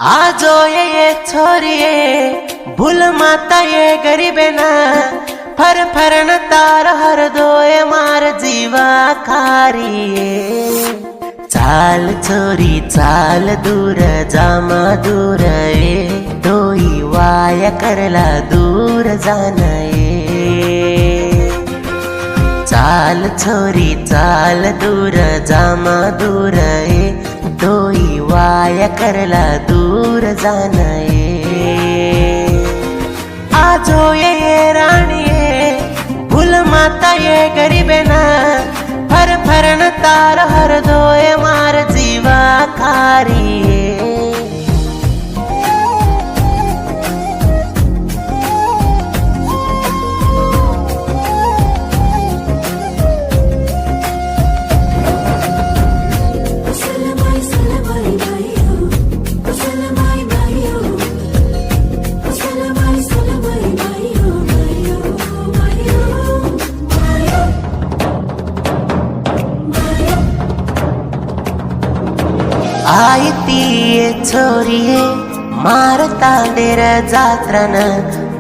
आजो ये छोरिये भूल माता ये गरीबे ना फर फरन तार हर दोए मार जीवा खारिये। चाल छोरी चाल दूर जामा दूर दोई वाया करला दूर जाणये। चाल छोरी चाल दूर जामा दूर दोई वाया करला दूर जाणये। आजो ये राणीये भूल माता ये गरीबे ना फर फरन तार हर दोए मार जीवा खारिये। आई ती छोरिये मारता डेर जात्रन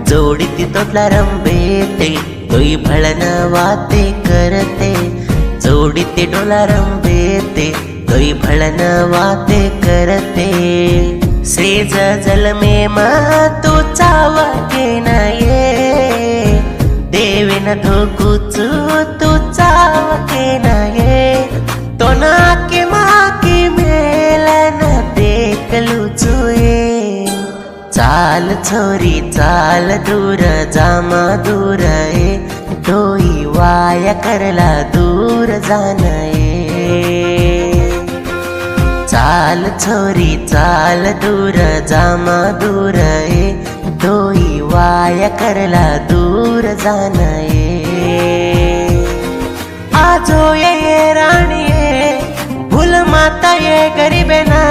जोडीती तोतला रंबेते तोई भळन वाते करते। जोडीते डोला रंबेते तोई भळन वाते करते। सेज जल में मा तू चावके नये देवेन धोकुचू तू चावके नये। तो ना के माकी मेलन देखलू चुए। चाल छोरी चाल दूर जामा दूर दोई वाया करला दूर जाणये। चाल छोरी चाल दूर जामा दूर दोई वाया करला दूर जाणये। आजो ये राणीये भूल माता ये गरीबे ना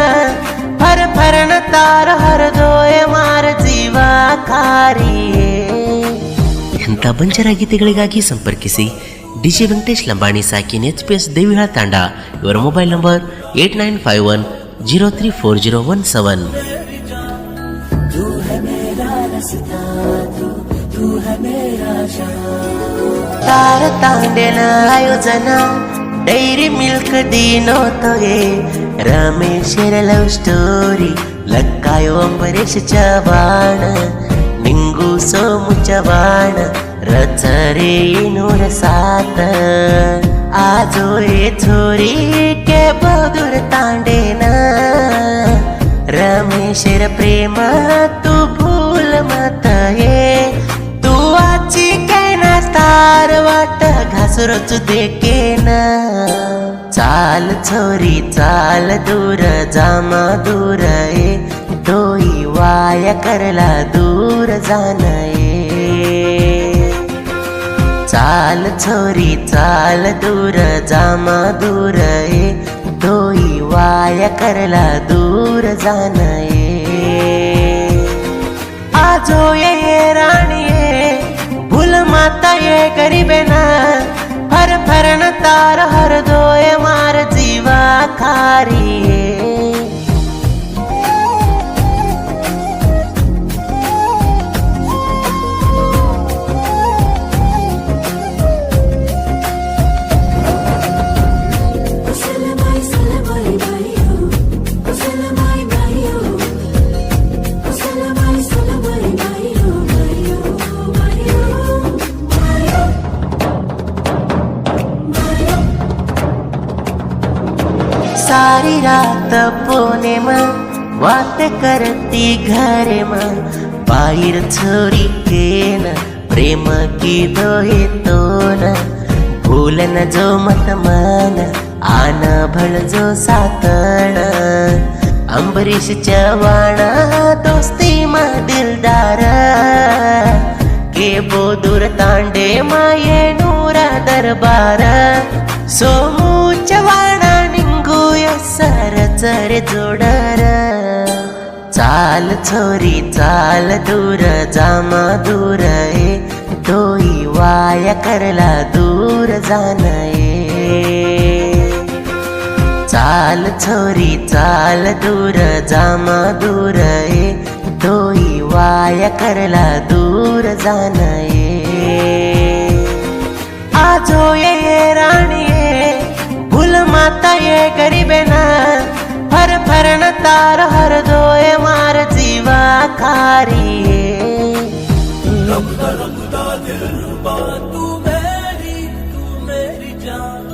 फर फरन तार हर दोए मार जीवा खारिये। ಇಂಥ ಬಂಜರ ಗೀತೆಗಳಿಗಾಗಿ ಸಂಪರ್ಕಿಸಿ ಡಿಜೆ ವೆಂಕಟೇಶ್ ಲಂಬಾಣಿ ಸಾಕಿನ್ HPS ದೇವಿಹಾಳ ತಾಂಡ. ಇವರ ಮೊಬೈಲ್ ನಂಬರ್ 8951034017. तार तांडेन आयोजन ಡೈರಿ ಮಿಲ್ಕ್ ದೀನೋ ತೊಗೆ ರಮೇಶರ ಲವ್ ಸ್ಟೋರಿ ಲಕ್ಕಾಯೋ ಅಂಬರೀಶ್ ಚವಾಣ ನಿಂಗು ಸೋಮು ಚವಾಣ ರಚರೆ 107। आजो ये छोरी के बहादुर तांडेन रमेशर प्रेम तू भूल मत ये। तू आची कैना तार वाट घासरोच देखेन। चाल छोरी चाल दूर जामा दूर दोई वाया करला दूर जाणये। चाल छोरी चाल दूर जामा दूर दोई वाया करला दूर जाणये। आजो ये राणीये भूल माता ये गरीबे ना फर फरन तार हर दोए मार जीवा खारिये। सारी रात पोने में बात करती घरे में बाहर छोरी के न प्रेम की दोहे तो न भूल न जो मत मन आन भल जो सातण। अंबरीश चवाण दोस्ती में दिलदार के बोदूर तांडे माये नूरा दरबार। सोमू चवाण सर चरे जोडर। चाल छोरी चाल दूर जामा दूर दोई वाया करला दूर जाणये। चाल छोरी चाल दूर जामा दूर ये तोई वाया करला दूर जान ये आजो ये राणी ये भूल माता ये गरीबे ना फर फरन तार हर दोय मार जीवा खारी रबदा रबदा दिलरुबा तू मेरी जान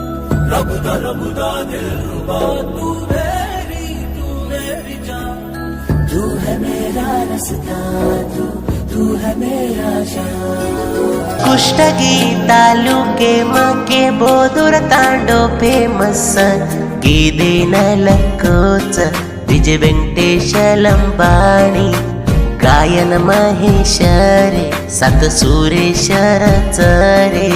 रबदा रबदा दिलरुबा तू मेरी जान तू है मेरा रास्ता तू है मेरा जान कुष्टगी तालुके माके बोदूर तांडो फेमस गीदेन लक्कोच विजय वेंकटेश लंबाणी गायन महेश रे सात सुरेश रे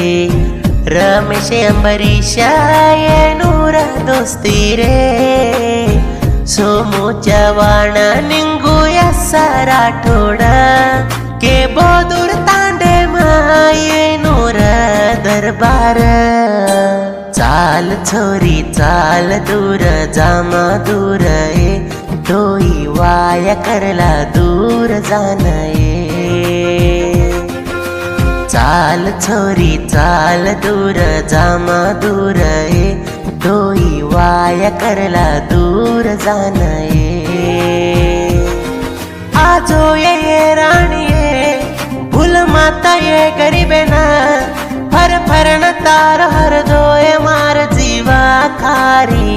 रमेश अंबरीश ये नूर दोस्ती रे सोमू चव्हाण निंगूया सराठोडा के बोदूर तांडे माये नूर दरबार चाल छोरी चाल दूर जामा दूर ये तोई वाया करला दूर जान ये चाल छोरी चाल दूर जामा दूर ये तोई वाया करला दूर जान ये आजो ये राणी ये भूल माता ये गरीबे ना फर फरन तार हर दोय मार जीवा खारी